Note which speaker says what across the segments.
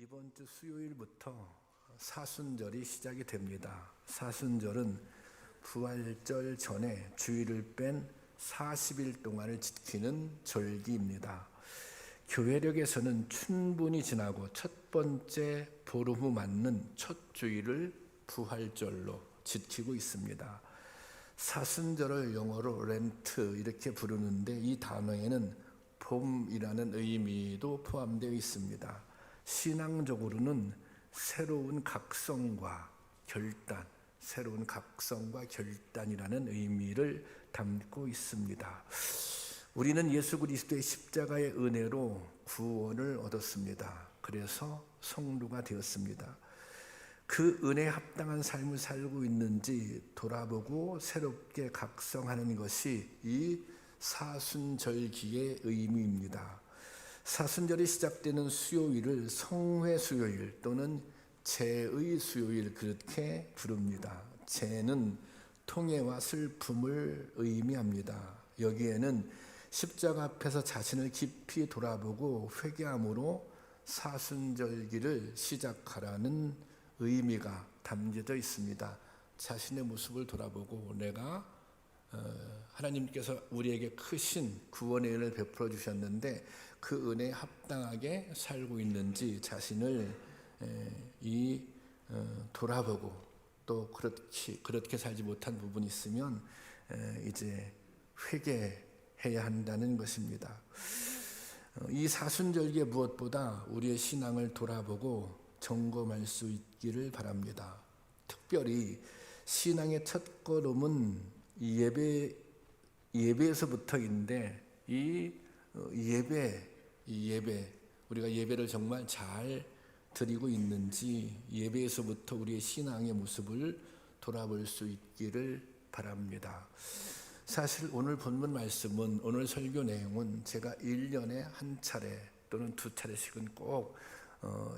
Speaker 1: 이번 주 수요일부터 사순절이 시작이 됩니다. 사순절은 부활절 전에 주일을 뺀 40일 동안을 지키는 절기입니다. 교회력에서는 춘분이 지나고 첫 번째 보름 후 맞는 첫 주일을 부활절로 지키고 있습니다. 사순절을 영어로 렌트 이렇게 부르는데 이 단어에는 봄이라는 의미도 포함되어 있습니다. 신앙적으로는 새로운 각성과 결단이라는 의미를 담고 있습니다. 우리는 예수 그리스도의 십자가의 은혜로 구원을 얻었습니다. 그래서 성도가 되었습니다. 그 은혜에 합당한 삶을 살고 있는지 돌아보고 새롭게 각성하는 것이 이 사순절기의 의미입니다. 사순절이 시작되는 수요일을 성회 수요일 또는 제의 수요일 그렇게 부릅니다. 제는 통회와 슬픔을 의미합니다. 여기에는 십자가 앞에서 자신을 깊이 돌아보고 회개함으로 사순절기를 시작하라는 의미가 담겨져 있습니다. 자신의 모습을 돌아보고 내가 하나님께서 우리에게 크신 구원의 은혜를 베풀어 주셨는데 그 은혜에 합당하게 살고 있는지 자신을 돌아보고 또 그렇게 살지 못한 부분이 있으면 이제 회개해야 한다는 것입니다. 이 사순절기에 무엇보다 우리의 신앙을 돌아보고 점검할 수 있기를 바랍니다. 특별히 신앙의 첫 걸음은 예배에서부터인데 이 예배 우리가 예배를 정말 잘 드리고 있는지 예배에서부터 우리의 신앙의 모습을 돌아볼 수 있기를 바랍니다. 사실 오늘 본문 말씀은 오늘 설교 내용은 제가 1년에 한 차례 또는 두 차례씩은 꼭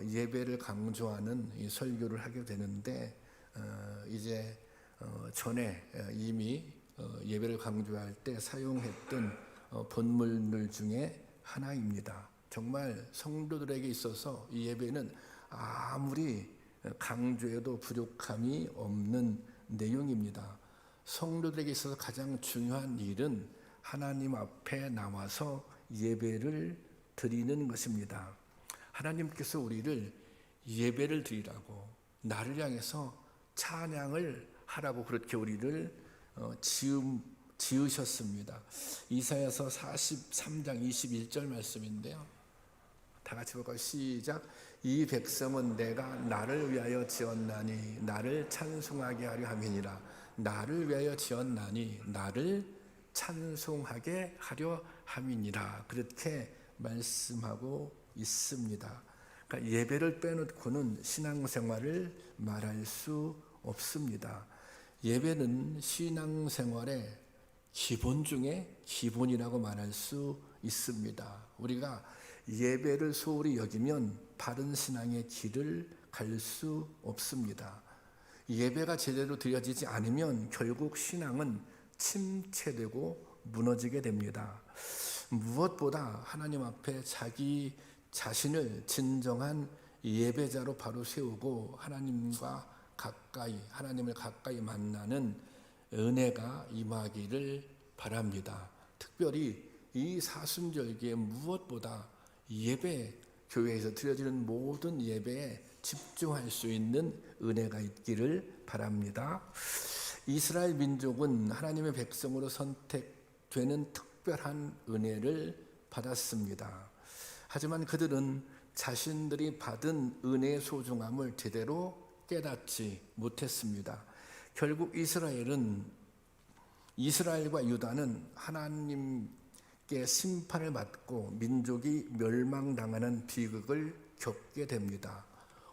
Speaker 1: 예배를 강조하는 이 설교를 하게 되는데 이제 전에 이미 예배를 강조할 때 사용했던 본문들 중에 하나입니다. 정말 성도들에게 있어서 이 예배는 아무리 강조해도 부족함이 없는 내용입니다. 성도들에게 있어서 가장 중요한 일은 하나님 앞에 나와서 예배를 드리는 것입니다. 하나님께서 우리를 예배를 드리라고 나를 향해서 찬양을 하라고 그렇게 우리를 지으셨습니다. 이사야서 43장 21절 말씀인데요. 다 같이 볼까요? 시작. 이 백성은 내가 나를 위하여 지었나니 나를 찬송하게 하려 함이니라. 나를 위하여 지었나니 나를 찬송하게 하려 함이니라. 그렇게 말씀하고 있습니다. 그러니까 예배를 빼놓고는 신앙생활을 말할 수 없습니다. 예배는 신앙생활의 기본 중에 기본이라고 말할 수 있습니다. 우리가 예배를 소홀히 여기면 바른 신앙의 길을 갈 수 없습니다. 예배가 제대로 드려지지 않으면 결국 신앙은 침체되고 무너지게 됩니다. 무엇보다 하나님 앞에 자기 자신을 진정한 예배자로 바로 세우고 하나님을 가까이 만나는 은혜가 임하기를 바랍니다. 특별히 이 사순절기에 무엇보다 교회에서 드려지는 모든 예배에 집중할 수 있는 은혜가 있기를 바랍니다. 이스라엘 민족은 하나님의 백성으로 선택되는 특별한 은혜를 받았습니다. 하지만 그들은 자신들이 받은 은혜의 소중함을 제대로 깨닫지 못했습니다. 결국 이스라엘과 유다는 하나님께 심판을 받고 민족이 멸망당하는 비극을 겪게 됩니다.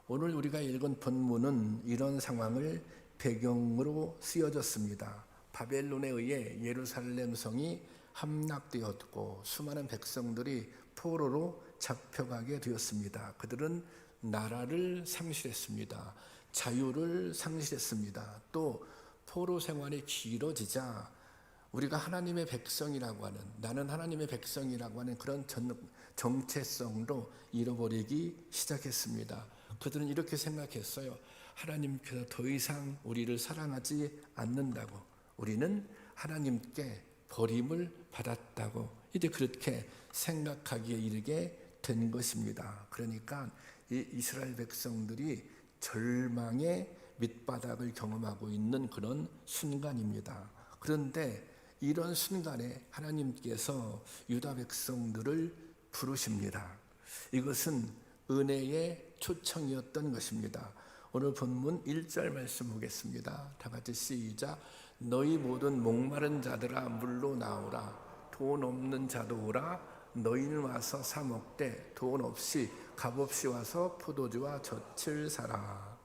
Speaker 1: 오늘 우리가 읽은 본문은 이런 상황을 배경으로 쓰여졌습니다. 바벨론에 의해 예루살렘 성이 함락되었고 수많은 백성들이 포로로 잡혀가게 되었습니다. 그들은 나라를 상실했습니다. 자유를 상실했습니다. 또 포로 생활이 길어지자 우리가 하나님의 백성이라고 하는, 나는 하나님의 백성이라고 하는 그런 정체성도 잃어버리기 시작했습니다. 그들은 이렇게 생각했어요. 하나님께서 더 이상 우리를 사랑하지 않는다고, 우리는 하나님께 버림을 받았다고 이제 그렇게 생각하기에 이르게 된 것입니다. 그러니까 이 이스라엘 백성들이 절망의 밑바닥을 경험하고 있는 그런 순간입니다. 그런데 이런 순간에 하나님께서 유다 백성들을 부르십니다. 이것은 은혜의 초청이었던 것입니다. 오늘 본문 1절 말씀 보겠습니다. 다 같이 시작. 너희 모든 목마른 자들아 물로 나오라. 돈 없는 자도 오라. 너희는 와서 사 먹되 돈 없이 값 없이 와서 포도주와 젖을 사라.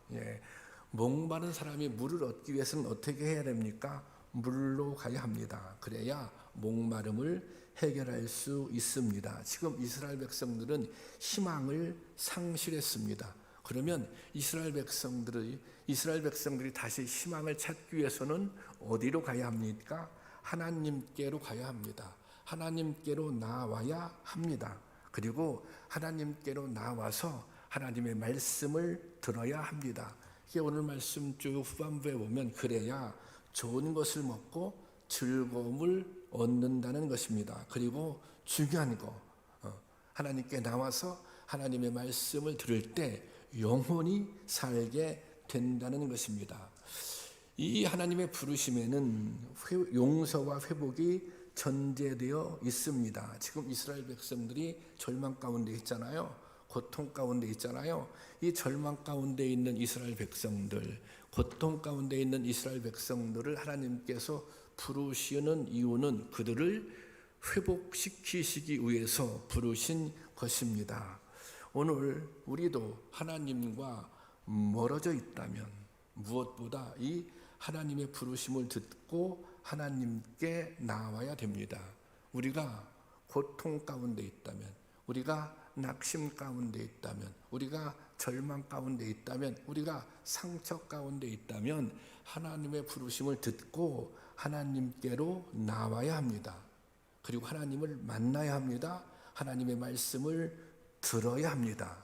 Speaker 1: 목마른 사람이 물을 얻기 위해서는 어떻게 해야 됩니까? 물로 가야 합니다. 그래야 목마름을 해결할 수 있습니다. 지금 이스라엘 백성들은 희망을 상실했습니다. 그러면 이스라엘 백성들이 다시 희망을 찾기 위해서는 어디로 가야 합니까? 하나님께로 가야 합니다. 하나님께로 나와야 합니다. 그리고 하나님께로 나와서 하나님의 말씀을 들어야 합니다. 오늘 말씀 쭉 후반부에 보면 그래야 좋은 것을 먹고 즐거움을 얻는다는 것입니다. 그리고 중요한 거, 하나님께 나와서 하나님의 말씀을 들을 때 영원히 살게 된다는 것입니다. 이 하나님의 부르심에는 용서와 회복이 전제되어 있습니다. 지금 이스라엘 백성들이 절망 가운데 있잖아요. 고통 가운데 있잖아요. 이 절망 가운데 있는 이스라엘 백성들, 고통 가운데 있는 이스라엘 백성들을 하나님께서 부르시는 이유는 그들을 회복시키시기 위해서 부르신 것입니다. 오늘 우리도 하나님과 멀어져 있다면 무엇보다 이 하나님의 부르심을 듣고 하나님께 나와야 됩니다. 우리가 고통 가운데 있다면, 우리가 낙심 가운데 있다면, 우리가 절망 가운데 있다면, 우리가 상처 가운데 있다면 하나님의 부르심을 듣고 하나님께로 나와야 합니다. 그리고 하나님을 만나야 합니다. 하나님의 말씀을 들어야 합니다.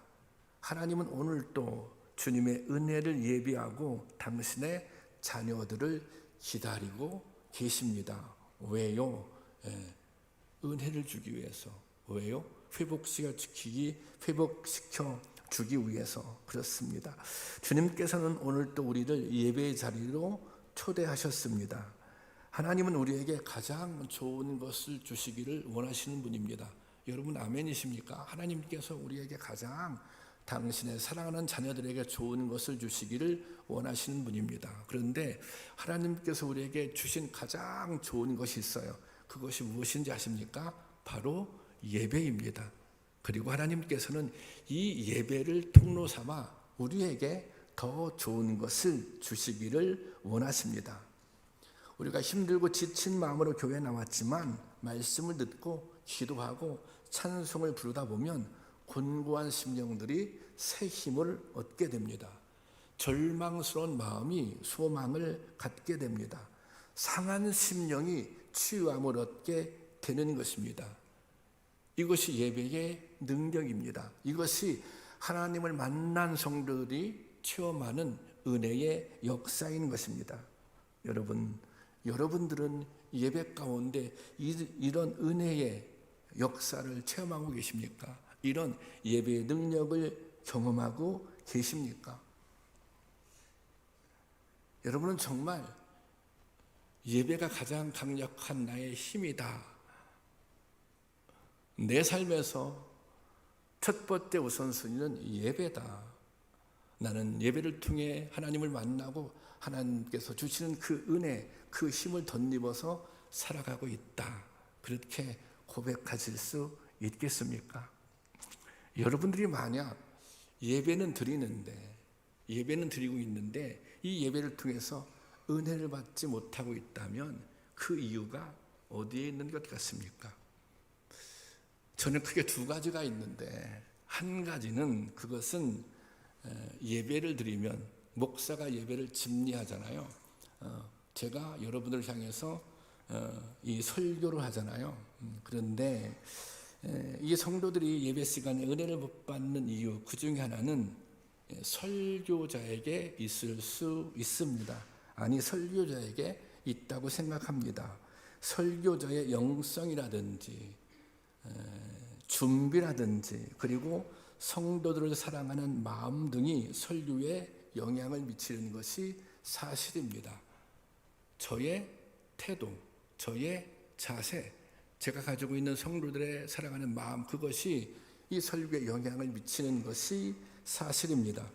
Speaker 1: 하나님은 오늘도 주님의 은혜를 예비하고 당신의 자녀들을 기다리고 계십니다. 왜요? 은혜를 주기 위해서. 왜요? 회복시켜 주기 위해서 그렇습니다. 주님께서는 오늘도 우리를 예배의 자리로 초대하셨습니다. 하나님은 우리에게 가장 좋은 것을 주시기를 원하시는 분입니다. 여러분 아멘이십니까? 하나님께서 우리에게 가장 당신의 사랑하는 자녀들에게 좋은 것을 주시기를 원하시는 분입니다. 그런데 하나님께서 우리에게 주신 가장 좋은 것이 있어요. 그것이 무엇인지 아십니까? 바로 예배입니다. 그리고 하나님께서는 이 예배를 통로 삼아 우리에게 더 좋은 것을 주시기를 원하십니다. 우리가 힘들고 지친 마음으로 교회에 나왔지만 말씀을 듣고 기도하고 찬송을 부르다 보면 곤고한 심령들이 새 힘을 얻게 됩니다. 절망스러운 마음이 소망을 갖게 됩니다. 상한 심령이 치유함을 얻게 되는 것입니다. 이것이 예배의 능력입니다. 이것이 하나님을 만난 성도들이 체험하는 은혜의 역사인 것입니다. 여러분들은 예배 가운데 이런 은혜의 역사를 체험하고 계십니까? 이런 예배의 능력을 경험하고 계십니까? 여러분은 정말 예배가 가장 강력한 나의 힘이다. 내 삶에서 첫 번째 우선순위는 예배다. 나는 예배를 통해 하나님을 만나고 하나님께서 주시는 그 은혜, 그 힘을 덧입어서 살아가고 있다. 그렇게 고백하실 수 있겠습니까? 여러분들이 만약 예배는 드리고 있는데 이 예배를 통해서 은혜를 받지 못하고 있다면 그 이유가 어디에 있는 것 같습니까? 저는 크게 두 가지가 있는데, 한 가지는 그것은 예배를 드리면 목사가 예배를 집리하잖아요. 제가 여러분들을 향해서 이 설교를 하잖아요. 그런데 이 성도들이 예배 시간에 은혜를 못 받는 이유 그 중에 하나는 설교자에게 있을 수 있습니다. 아니, 설교자에게 있다고 생각합니다. 설교자의 영성이라든지 준비라든지 그리고 성도들을 사랑하는 마음 등이 설교에 영향을 미치는 것이 사실입니다. 저의 태도, 저의 자세, 제가 가지고 있는 성도들의 사랑하는 마음, 그것이 이 설교에 영향을 미치는 것이 사실입니다.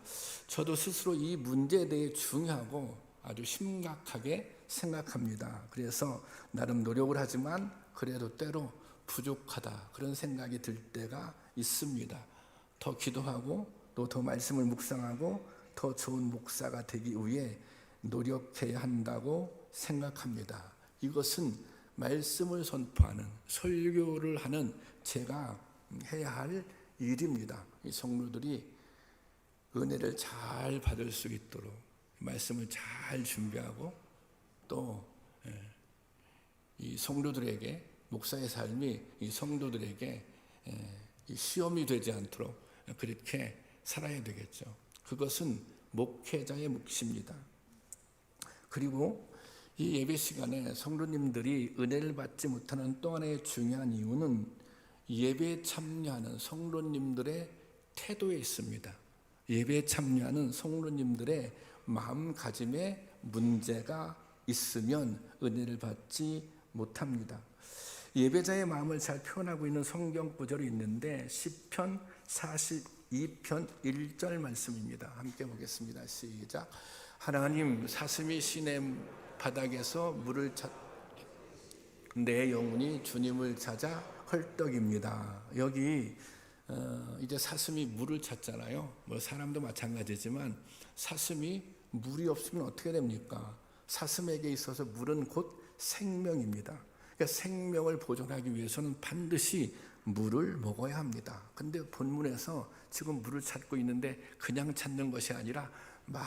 Speaker 1: 저도 스스로 이 문제에 대해 중요하고 아주 심각하게 생각합니다. 그래서 나름 노력을 하지만 그래도 때로 부족하다 그런 생각이 들 때가 있습니다. 더 기도하고 또 더 말씀을 묵상하고 더 좋은 목사가 되기 위해 노력해야 한다고 생각합니다. 이것은 말씀을 선포하는 설교를 하는 제가 해야 할 일입니다. 이 성도들이 은혜를 잘 받을 수 있도록 말씀을 잘 준비하고 또 이 성도들에게 목사의 삶이 이 성도들에게 시험이 되지 않도록 그렇게 살아야 되겠죠. 그것은 목회자의 몫입니다. 그리고 이 예배 시간에 성도님들이 은혜를 받지 못하는 또 하나의 중요한 이유는 예배에 참여하는 성도님들의 태도에 있습니다. 예배에 참여하는 성도님들의 마음가짐에 문제가 있으면 은혜를 받지 못합니다. 예배자의 마음을 잘 표현하고 있는 성경 구절이 있는데 시편 42편 1절 말씀입니다. 함께 보겠습니다. 시작. 하나님, 사슴이 시내 바닥에서 물을 내 영혼이 주님을 찾아 헐떡입니다. 여기 이제 사슴이 물을 찾잖아요. 뭐 사람도 마찬가지지만 사슴이 물이 없으면 어떻게 됩니까? 사슴에게 있어서 물은 곧 생명입니다. 그러니까 생명을 보존하기 위해서는 반드시 물을 먹어야 합니다. 근데 본문에서 지금 물을 찾고 있는데 그냥 찾는 것이 아니라 막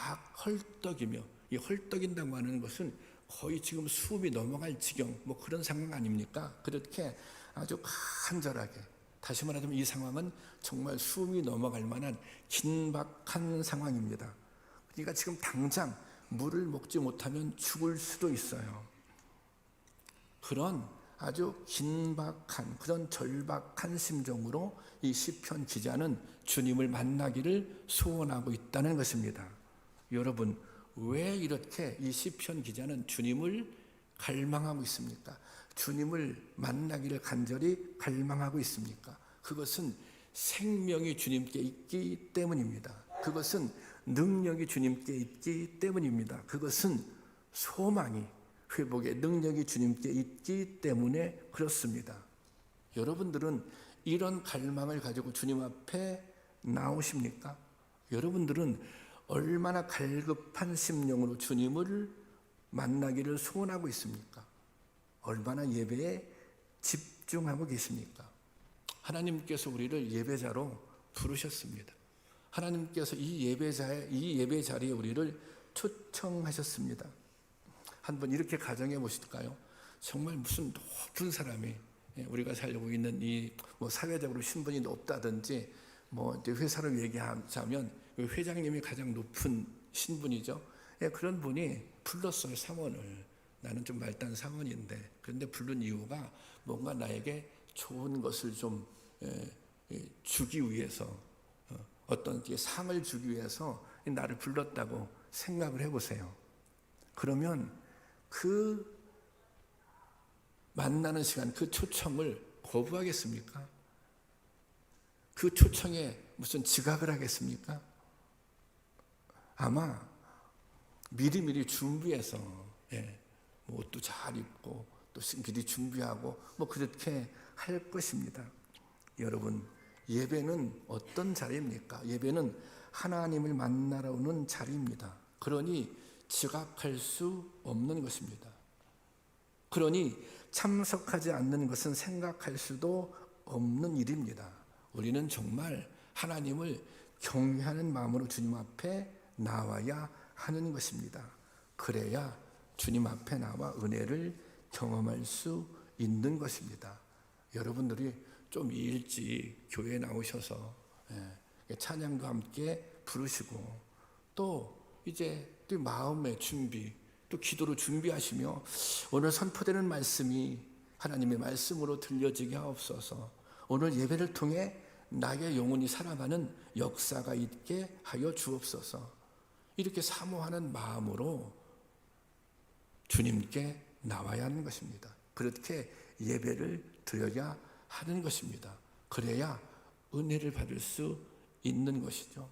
Speaker 1: 헐떡이며, 이 헐떡인다고 하는 것은 거의 지금 숨이 넘어갈 지경 뭐 그런 상황 아닙니까? 그렇게 아주 간절하게, 다시 말하자면 이 상황은 정말 숨이 넘어갈 만한 긴박한 상황입니다. 그러니까 지금 당장 물을 먹지 못하면 죽을 수도 있어요. 그런 아주 긴박한, 그런 절박한 심정으로 이 시편 기자는 주님을 만나기를 소원하고 있다는 것입니다. 여러분, 왜 이렇게 이 시편 기자는 주님을 갈망하고 있습니까? 주님을 만나기를 간절히 갈망하고 있습니까? 그것은 생명이 주님께 있기 때문입니다. 그것은 능력이 주님께 있기 때문입니다. 그것은 소망이, 회복의 능력이 주님께 있기 때문에 그렇습니다. 여러분들은 이런 갈망을 가지고 주님 앞에 나오십니까? 여러분들은 얼마나 갈급한 심령으로 주님을 만나기를 소원하고 있습니까? 얼마나 예배에 집중하고 계십니까? 하나님께서 우리를 예배자로 부르셨습니다. 하나님께서 이 예배 자리에 우리를 초청하셨습니다. 한번 이렇게 가정해 보실까요? 정말 무슨 높은 사람이, 우리가 살고 있는 이 뭐 사회적으로 신분이 높다든지 뭐 이제 회사를 얘기하자면 회장님이 가장 높은 신분이죠. 그런 분이 불렀어요, 사원을. 나는 좀 말단 사원인데, 그런데 부른 이유가 뭔가 나에게 좋은 것을 좀 주기 위해서, 어떤 상을 주기 위해서 나를 불렀다고 생각을 해보세요. 그러면 그 만나는 시간, 그 초청을 거부하겠습니까? 그 초청에 무슨 지각을 하겠습니까? 아마 미리미리 준비해서 뭐 옷도 잘 입고 또 미리 준비하고 뭐 그렇게 할 것입니다. 여러분, 예배는 어떤 자리입니까? 예배는 하나님을 만나러 오는 자리입니다. 그러니 지각할 수 없는 것입니다. 그러니 참석하지 않는 것은 생각할 수도 없는 일입니다. 우리는 정말 하나님을 경외하는 마음으로 주님 앞에 나와야 하는 것입니다. 그래야 주님 앞에 나와 은혜를 경험할 수 있는 것입니다. 여러분들이 좀 일찍 교회에 나오셔서 찬양도 함께 부르시고 또 이제 또 마음의 준비 또 기도로 준비하시며 오늘 선포되는 말씀이 하나님의 말씀으로 들려지게 하옵소서. 오늘 예배를 통해 나의 영혼이 살아가는 역사가 있게 하여 주옵소서. 이렇게 사모하는 마음으로 주님께 나와야 하는 것입니다. 그렇게 예배를 드려야 하는 것입니다. 그래야 은혜를 받을 수 있는 것이죠.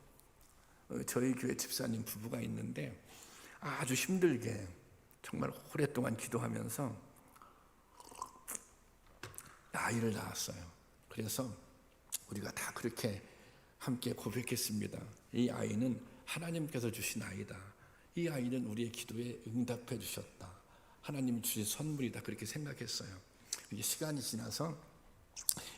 Speaker 1: 저희 교회 집사님 부부가 있는데 아주 힘들게 정말 오랫동안 기도하면서 아이를 낳았어요. 그래서 우리가 다 그렇게 함께 고백했습니다. 이 아이는 하나님께서 주신 아이다. 이 아이는 우리의 기도에 응답해 주셨다. 하나님이 주신 선물이다. 그렇게 생각했어요. 이게 시간이 지나서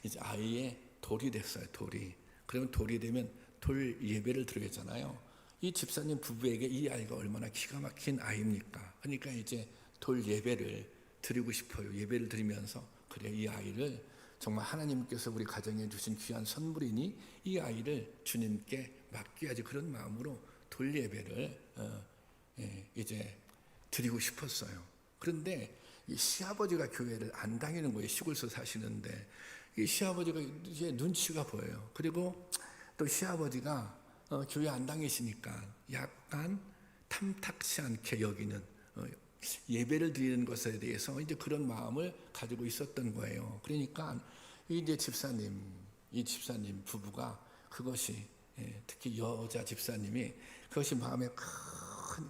Speaker 1: 이제 아이의 돌이 됐어요. 돌이. 그러면 돌이 되면 돌 예배를 드리잖아요. 이 집사님 부부에게 이 아이가 얼마나 기가 막힌 아이입니까? 그러니까 이제 돌 예배를 드리고 싶어요. 예배를 드리면서 그래 이 아이를 정말 하나님께서 우리 가정에 주신 귀한 선물이니 이 아이를 주님께 맡겨야지 그런 마음으로 돌 예배를 이제 드리고 싶었어요. 그런데 이 시아버지가 교회를 안 다니는 거예요. 시골서 사시는데 이 시아버지가 이제 눈치가 보여요. 그리고 또 시아버지가 교회 안 다니시니까 약간 탐탁치 않게 여기는 예배를 드리는 것에 대해서 이제 그런 마음을 가지고 있었던 거예요. 그러니까 이제 이 집사님 부부가 그것이 특히 여자 집사님이 그것이 마음에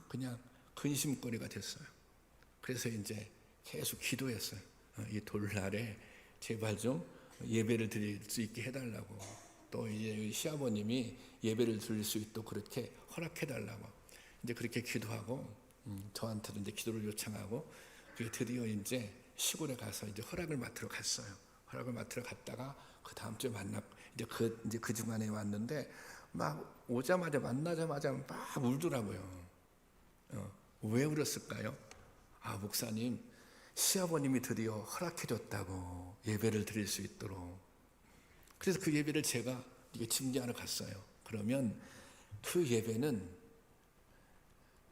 Speaker 1: 그냥 근심거리가 됐어요. 그래서 이제 계속 기도했어요. 이 돌날에 제발 좀 예배를 드릴 수 있게 해달라고. 또 이제 시아버님이 예배를 드릴 수 있도록 그렇게 허락해달라고. 이제 그렇게 기도하고 저한테도 이제 기도를 요청하고 드디어 이제 시골에 가서 이제 허락을 맡으러 갔어요. 허락을 맡으러 갔다가 그 다음 주에 이제 그 중간에 왔는데 막 만나자마자 막 울더라고요. 왜 울었을까요? 목사님, 시아버님이 드디어 허락해줬다고 예배를 드릴 수 있도록. 그래서 그 예배를 제가 이게 징계하러 갔어요. 그러면 그 예배는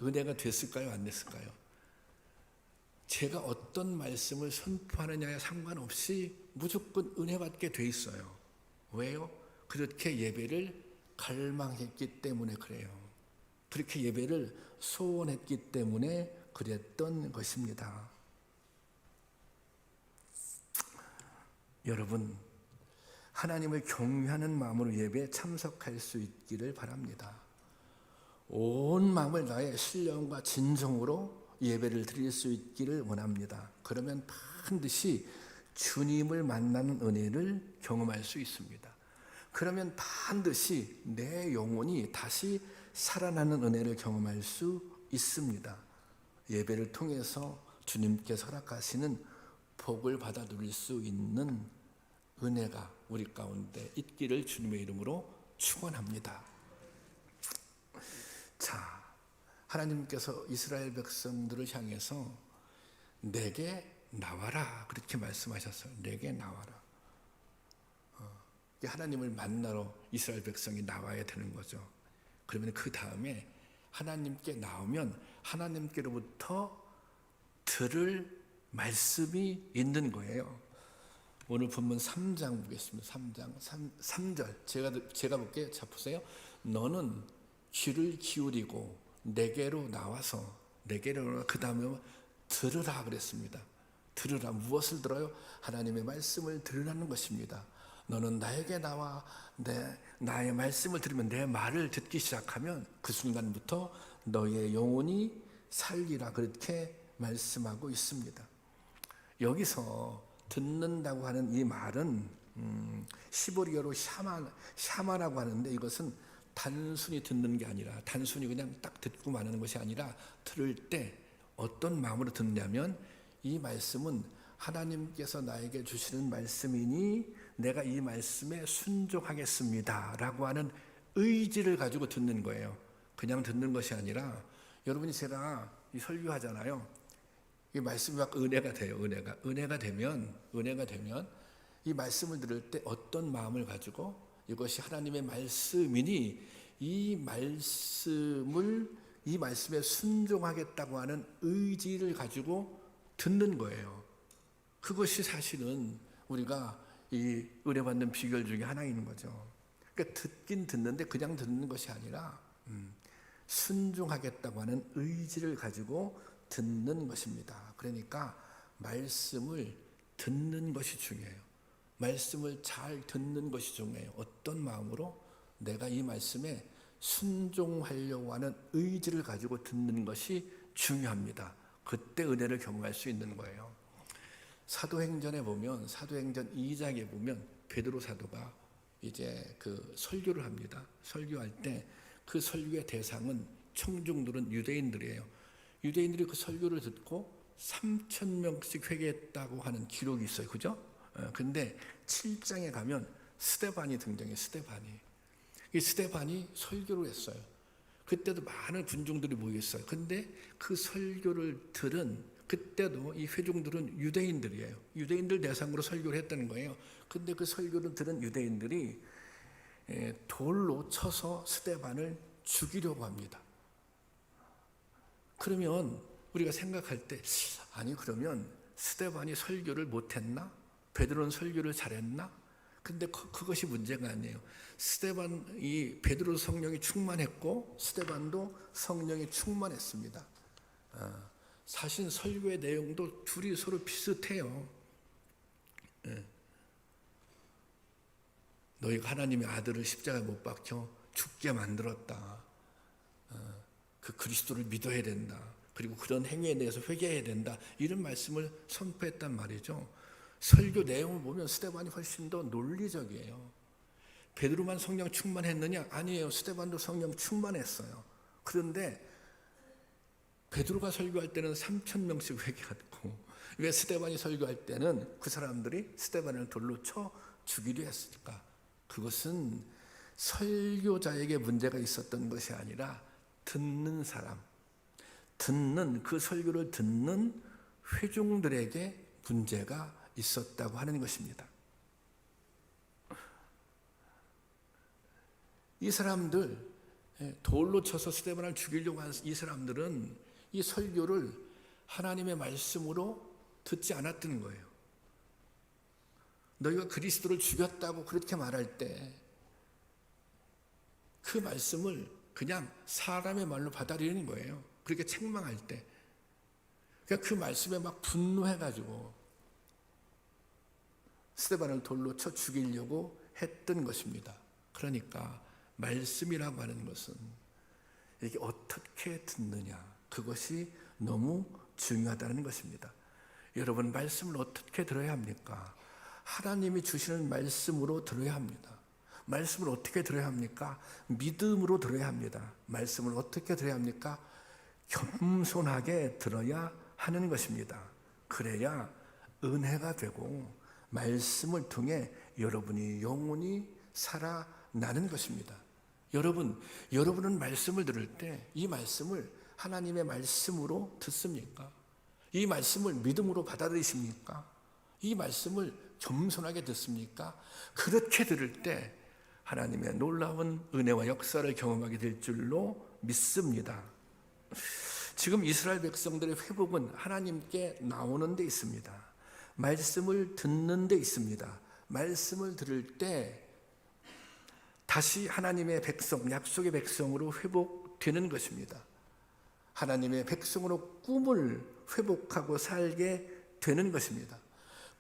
Speaker 1: 은혜가 됐을까요? 안 됐을까요? 제가 어떤 말씀을 선포하느냐에 상관없이 무조건 은혜 받게 돼 있어요. 왜요? 그렇게 예배를 갈망했기 때문에 그래요. 그렇게 예배를 소원했기 때문에 그랬던 것입니다. 여러분, 하나님을 경외하는 마음으로 예배에 참석할 수 있기를 바랍니다. 온 마음을 다해 신령과 진정으로 예배를 드릴 수 있기를 원합니다. 그러면 반드시 주님을 만나는 은혜를 경험할 수 있습니다. 그러면 반드시 내 영혼이 다시 살아나는 은혜를 경험할 수 있습니다. 예배를 통해서 주님께서 허락하시는 복을 받아 누릴 수 있는 은혜가 우리 가운데 있기를 주님의 이름으로 축원합니다. 자, 하나님께서 이스라엘 백성들을 향해서 내게 나와라 그렇게 말씀하셨어요. 내게 나와라. 하나님을 만나러 이스라엘 백성이 나와야 되는 거죠. 그러면 그 다음에 하나님께 나오면 하나님께로부터 들을 말씀이 있는 거예요. 오늘 본문 3장 보겠습니다. 3장 3절 제가 볼게요. 자 보세요. 너는 귀를 기울이고 내게로 나와서 그 다음에 들으라 그랬습니다. 들으라. 무엇을 들어요? 하나님의 말씀을 들으라는 것입니다. 너는 나에게 나와 나의 말씀을 들으면 내 말을 듣기 시작하면 그 순간부터 너의 영혼이 살리라 그렇게 말씀하고 있습니다. 여기서 듣는다고 하는 이 말은 시보리어로 샤마라고 하는데 이것은 단순히 듣는 게 아니라 단순히 그냥 딱 듣고 마는 것이 아니라 들을 때 어떤 마음으로 듣냐면 이 말씀은 하나님께서 나에게 주시는 말씀이니 내가 이 말씀에 순종하겠습니다 라고 하는 의지를 가지고 듣는 거예요. 그냥 듣는 것이 아니라 여러분이 제가 설교하잖아요. 이 말씀이 막 은혜가 돼요. 은혜가 되면 이 말씀을 들을 때 어떤 마음을 가지고 이것이 하나님의 말씀이니 이 말씀에 순종하겠다고 하는 의지를 가지고 듣는 거예요. 그것이 사실은 우리가 이 은혜 받는 비결 중에 하나인 거죠. 그러니까 듣긴 듣는데 그냥 듣는 것이 아니라 순종하겠다고 하는 의지를 가지고 듣는 것입니다. 그러니까 말씀을 듣는 것이 중요해요. 말씀을 잘 듣는 것이 중요해요. 어떤 마음으로 내가 이 말씀에 순종하려고 하는 의지를 가지고 듣는 것이 중요합니다. 그때 은혜를 경험할 수 있는 거예요. 사도행전에 보면 사도행전 2장에 보면 베드로 사도가 이제 그 설교를 합니다. 설교할 때 그 설교의 대상은 청중들은 유대인들이에요. 유대인들이 그 설교를 듣고 3,000명씩 회개했다고 하는 기록이 있어요. 그죠? 근데 7장에 가면 스데반이 등장해요. 이 스데반이 설교를 했어요. 그때도 많은 군중들이 모였어요. 근데 그 설교를 들은 그때도 이 회중들은 유대인들이에요. 유대인들 대상으로 설교를 했다는 거예요. 근데 그 설교를 들은 유대인들이 돌로 쳐서 스데반을 죽이려고 합니다. 그러면 우리가 생각할 때 아니 그러면 스데반이 설교를 못했나? 베드로는 설교를 잘했나? 근데 그것이 문제가 아니에요. 스데반이 베드로 성령이 충만했고 스데반도 성령이 충만했습니다. 사실 설교의 내용도 둘이 서로 비슷해요. 너희가 하나님의 아들을 십자가에 못 박혀 죽게 만들었다. 그 그리스도를 믿어야 된다. 그리고 그런 행위에 대해서 회개해야 된다. 이런 말씀을 선포했단 말이죠. 설교 내용을 보면 스데반이 훨씬 더 논리적이에요. 베드로만 성령 충만했느냐? 아니에요. 스데반도 성령 충만했어요. 그런데 베드로가 설교할 때는 3,000명씩 회개했고 왜 스데반이 설교할 때는 그 사람들이 스데반을 돌로 쳐 죽이려 했을까? 그것은 설교자에게 문제가 있었던 것이 아니라 듣는 사람, 그 설교를 듣는 회중들에게 문제가 있었다고 하는 것입니다. 이 사람들, 돌로 쳐서 스데반을 죽이려고 한 이 사람들은 이 설교를 하나님의 말씀으로 듣지 않았던 거예요. 너희가 그리스도를 죽였다고 그렇게 말할 때 그 말씀을 그냥 사람의 말로 받아들이는 거예요. 그렇게 책망할 때. 그러니까 그 말씀에 막 분노해가지고 스데반을 돌로 쳐 죽이려고 했던 것입니다. 그러니까 말씀이라고 하는 것은 이게 어떻게 듣느냐, 그것이 너무 중요하다는 것입니다. 여러분, 말씀을 어떻게 들어야 합니까? 하나님이 주시는 말씀으로 들어야 합니다. 말씀을 어떻게 들어야 합니까? 믿음으로 들어야 합니다. 말씀을 어떻게 들어야 합니까? 겸손하게 들어야 하는 것입니다. 그래야 은혜가 되고 말씀을 통해 여러분이 영원히 살아나는 것입니다. 여러분은 말씀을 들을 때 이 말씀을 하나님의 말씀으로 듣습니까? 이 말씀을 믿음으로 받아들이십니까? 이 말씀을 겸손하게 듣습니까? 그렇게 들을 때 하나님의 놀라운 은혜와 역사를 경험하게 될 줄로 믿습니다. 지금 이스라엘 백성들의 회복은 하나님께 나오는 데 있습니다. 말씀을 듣는 데 있습니다. 말씀을 들을 때 다시 하나님의 백성, 약속의 백성으로 회복되는 것입니다. 하나님의 백성으로 꿈을 회복하고 살게 되는 것입니다.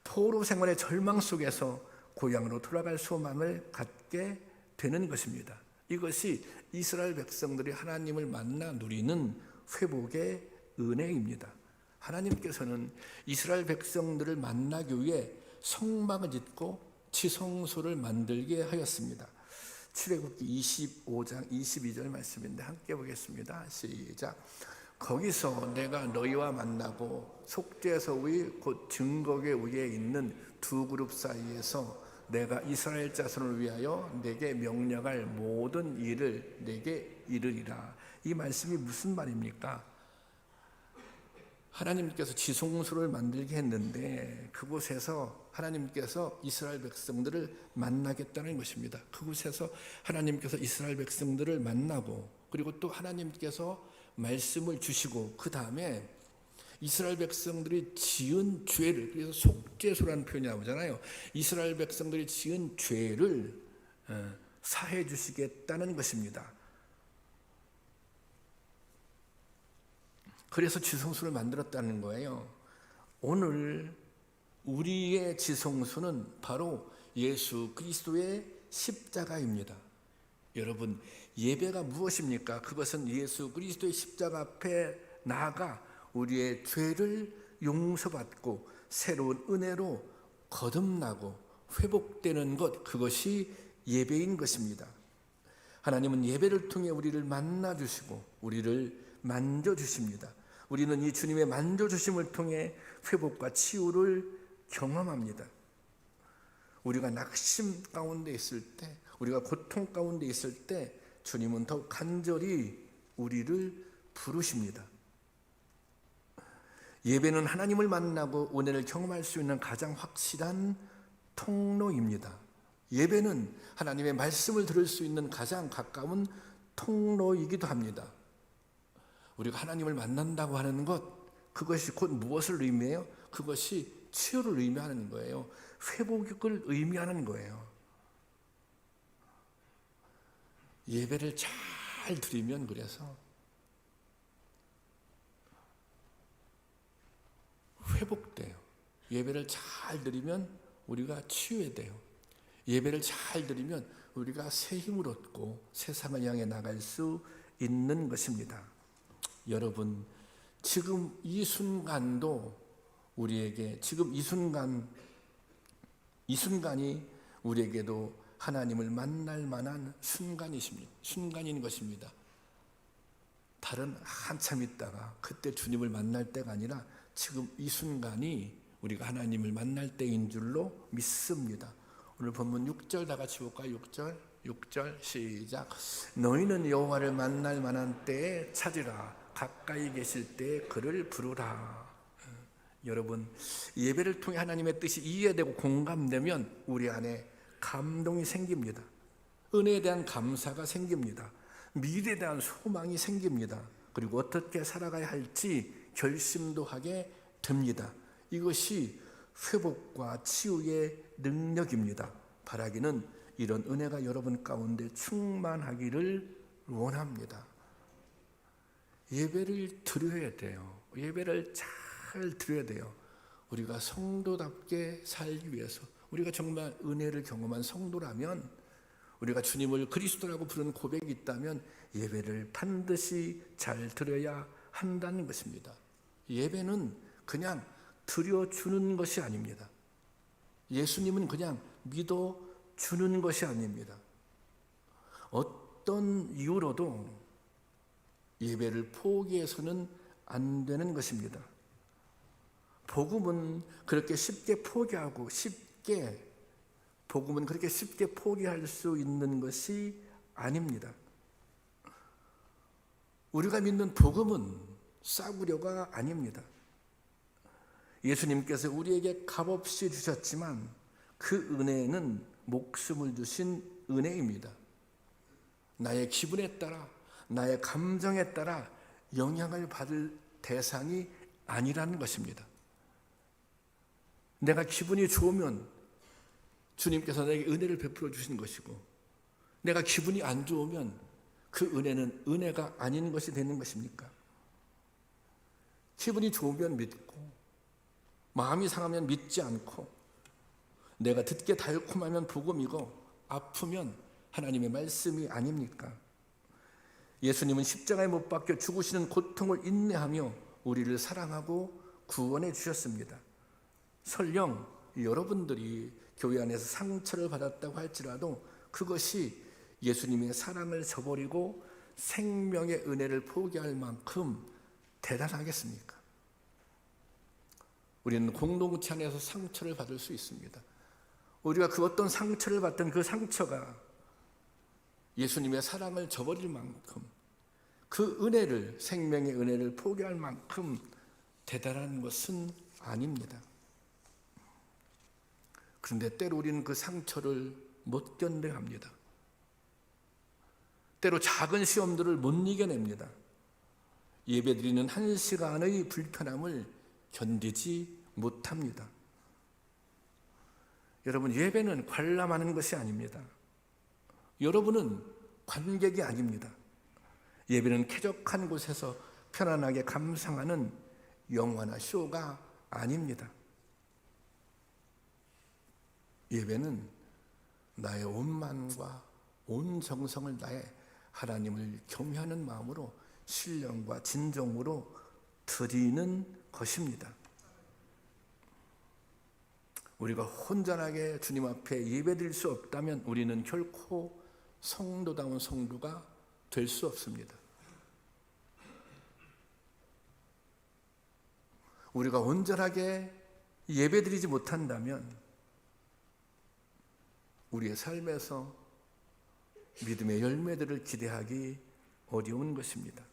Speaker 1: 포로 생활의 절망 속에서 고향으로 돌아갈 소망을 갖게 되는 것입니다. 이것이 이스라엘 백성들이 하나님을 만나 누리는 회복의 은혜입니다. 하나님께서는 이스라엘 백성들을 만나기 위해 성막을 짓고 지성소를 만들게 하였습니다. 출애굽기 25장 22절 말씀인데 함께 보겠습니다. 시작. 거기서 내가 너희와 만나고 속죄소 위 곧 증거궤 위에 있는 두 그룹 사이에서 내가 이스라엘 자손을 위하여 내게 명령할 모든 일을 내게 이르리라. 이 말씀이 무슨 말입니까? 하나님께서 지성소를 만들게 했는데 그곳에서 하나님께서 이스라엘 백성들을 만나겠다는 것입니다. 그곳에서 하나님께서 이스라엘 백성들을 만나고 그리고 또 하나님께서 말씀을 주시고 그 다음에 이스라엘 백성들이 지은 죄를, 그래서 속죄소라는 표현이 나오잖아요. 이스라엘 백성들이 지은 죄를 사해 주시겠다는 것입니다. 그래서 지성소를 만들었다는 거예요. 오늘 우리의 지성소는 바로 예수 그리스도의 십자가입니다. 여러분, 예배가 무엇입니까? 그것은 예수 그리스도의 십자가 앞에 나아가 우리의 죄를 용서받고 새로운 은혜로 거듭나고 회복되는 것, 그것이 예배인 것입니다. 하나님은 예배를 통해 우리를 만나주시고 우리를 만져주십니다. 우리는 이 주님의 만져주심을 통해 회복과 치유를 경험합니다. 우리가 낙심 가운데 있을 때, 우리가 고통 가운데 있을 때 주님은 더욱 간절히 우리를 부르십니다. 예배는 하나님을 만나고 은혜를 경험할 수 있는 가장 확실한 통로입니다. 예배는 하나님의 말씀을 들을 수 있는 가장 가까운 통로이기도 합니다. 우리가 하나님을 만난다고 하는 것, 그것이 곧 무엇을 의미해요? 그것이 치유를 의미하는 거예요. 회복을 의미하는 거예요. 예배를 잘 드리면 그래서 회복돼요. 예배를 잘 드리면 우리가 치유돼요. 예배를 잘 드리면 우리가 새 힘을 얻고 세상을 향해 나갈 수 있는 것입니다. 여러분, 지금 이 순간도 우리에게, 지금 이 순간이 우리에게도 하나님을 만날 만한 순간인 것입니다. 다른 한참 있다가 그때 주님을 만날 때가 아니라 지금 이 순간이 우리가 하나님을 만날 때인 줄로 믿습니다. 오늘 본문 6절 다 같이 볼까요? 6절 시작. 너희는 여호와를 만날 만한 때에 찾으라. 가까이 계실 때에 그를 부르라. 여러분, 예배를 통해 하나님의 뜻이 이해되고 공감되면 우리 안에 감동이 생깁니다. 은혜에 대한 감사가 생깁니다. 미래에 대한 소망이 생깁니다. 그리고 어떻게 살아가야 할지 결심도 하게 됩니다. 이것이 회복과 치유의 능력입니다. 바라기는 이런 은혜가 여러분 가운데 충만하기를 원합니다. 예배를 드려야 돼요. 예배를 잘 드려야 돼요. 우리가 성도답게 살기 위해서, 우리가 정말 은혜를 경험한 성도라면, 우리가 주님을 그리스도라고 부르는 고백이 있다면 예배를 반드시 잘 드려야 한다는 것입니다. 예배는 그냥 드려주는 것이 아닙니다. 예수님은 그냥 믿어주는 것이 아닙니다. 어떤 이유로도 예배를 포기해서는 안 되는 것입니다. 복음은 그렇게 쉽게 포기하고 복음은 그렇게 쉽게 포기할 수 있는 것이 아닙니다. 우리가 믿는 복음은 싸구려가 아닙니다. 예수님께서 우리에게 값없이 주셨지만 그 은혜는 목숨을 주신 은혜입니다. 나의 기분에 따라, 나의 감정에 따라 영향을 받을 대상이 아니라는 것입니다. 내가 기분이 좋으면 주님께서 내게 은혜를 베풀어 주신 것이고, 내가 기분이 안 좋으면 그 은혜는 은혜가 아닌 것이 되는 것입니까? 기분이 좋으면 믿고, 마음이 상하면 믿지 않고, 내가 듣기에 달콤하면 복음이고 아프면 하나님의 말씀이 아닙니까? 예수님은 십자가에 못 박혀 죽으시는 고통을 인내하며 우리를 사랑하고 구원해 주셨습니다. 설령 여러분들이 교회 안에서 상처를 받았다고 할지라도 그것이 예수님의 사랑을 저버리고 생명의 은혜를 포기할 만큼 대단하겠습니까? 우리는 공동체 안에서 상처를 받을 수 있습니다. 우리가 그 어떤 상처를 받던 그 상처가 예수님의 사랑을 저버릴 만큼, 그 은혜를, 생명의 은혜를 포기할 만큼 대단한 것은 아닙니다. 그런데 때로 우리는 그 상처를 못 견뎌합니다. 때로 작은 시험들을 못 이겨냅니다. 예배드리는 1시간의 불편함을 견디지 못합니다. 여러분, 예배는 관람하는 것이 아닙니다. 여러분은 관객이 아닙니다. 예배는 쾌적한 곳에서 편안하게 감상하는 영화나 쇼가 아닙니다. 예배는 나의 온 마음과 온 정성을 다해 하나님을 경외하는 마음으로 신령과 진정으로 드리는 것입니다. 우리가 혼전하게 주님 앞에 예배드릴 수 없다면 우리는 결코 성도다운 성도가 될 수 없습니다. 우리가 온전하게 예배드리지 못한다면 우리의 삶에서 믿음의 열매들을 기대하기 어려운 것입니다.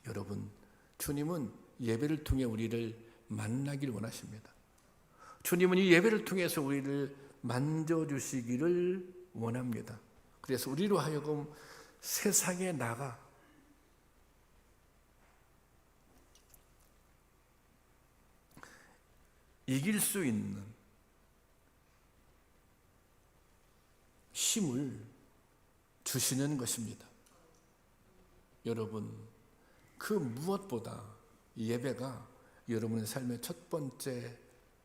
Speaker 1: 여러분, 주님은 예배를 통해 우리를 만나길 원하십니다. 주님은 이 예배를 통해서 우리를 만져주시기를 원합니다. 그래서 우리로 하여금 세상에 나가 이길 수 있는 힘을 주시는 것입니다. 여러분, 그 무엇보다 예배가 여러분의 삶의 첫 번째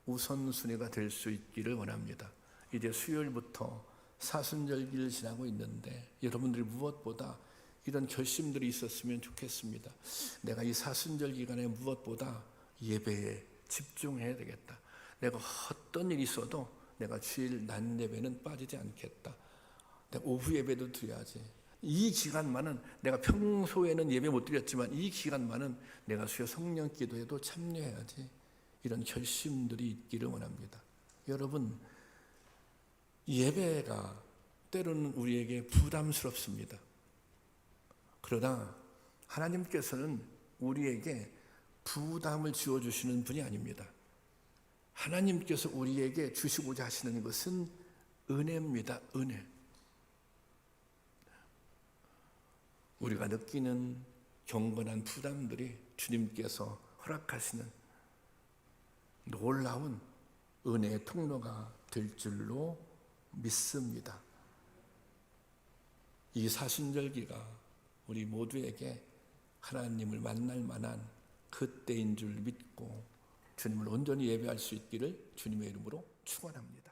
Speaker 1: 우선순위가 될 수 있기를 원합니다. 이제 수요일부터 사순절기를 지나고 있는데 여러분들이 무엇보다 이런 결심들이 있었으면 좋겠습니다. 내가 이 사순절 기간에 무엇보다 예배에 집중해야 되겠다. 내가 어떤 일이 있어도 내가 주일 낮 예배는 빠지지 않겠다. 내가 오후 예배도 드려야지. 이 기간만은 내가 평소에는 예배 못 드렸지만 이 기간만은 내가 수요 성령 기도에도 참여해야지. 이런 결심들이 있기를 원합니다. 여러분, 예배가 때로는 우리에게 부담스럽습니다. 그러나 하나님께서는 우리에게 부담을 지어주시는 분이 아닙니다. 하나님께서 우리에게 주시고자 하시는 것은 은혜입니다. 은혜. 우리가 느끼는 경건한 부담들이 주님께서 허락하시는 놀라운 은혜의 통로가 될 줄로 믿습니다. 이 사순절기가 우리 모두에게 하나님을 만날 만한 그때인 줄 믿고 주님을 온전히 예배할 수 있기를 주님의 이름으로 축원합니다.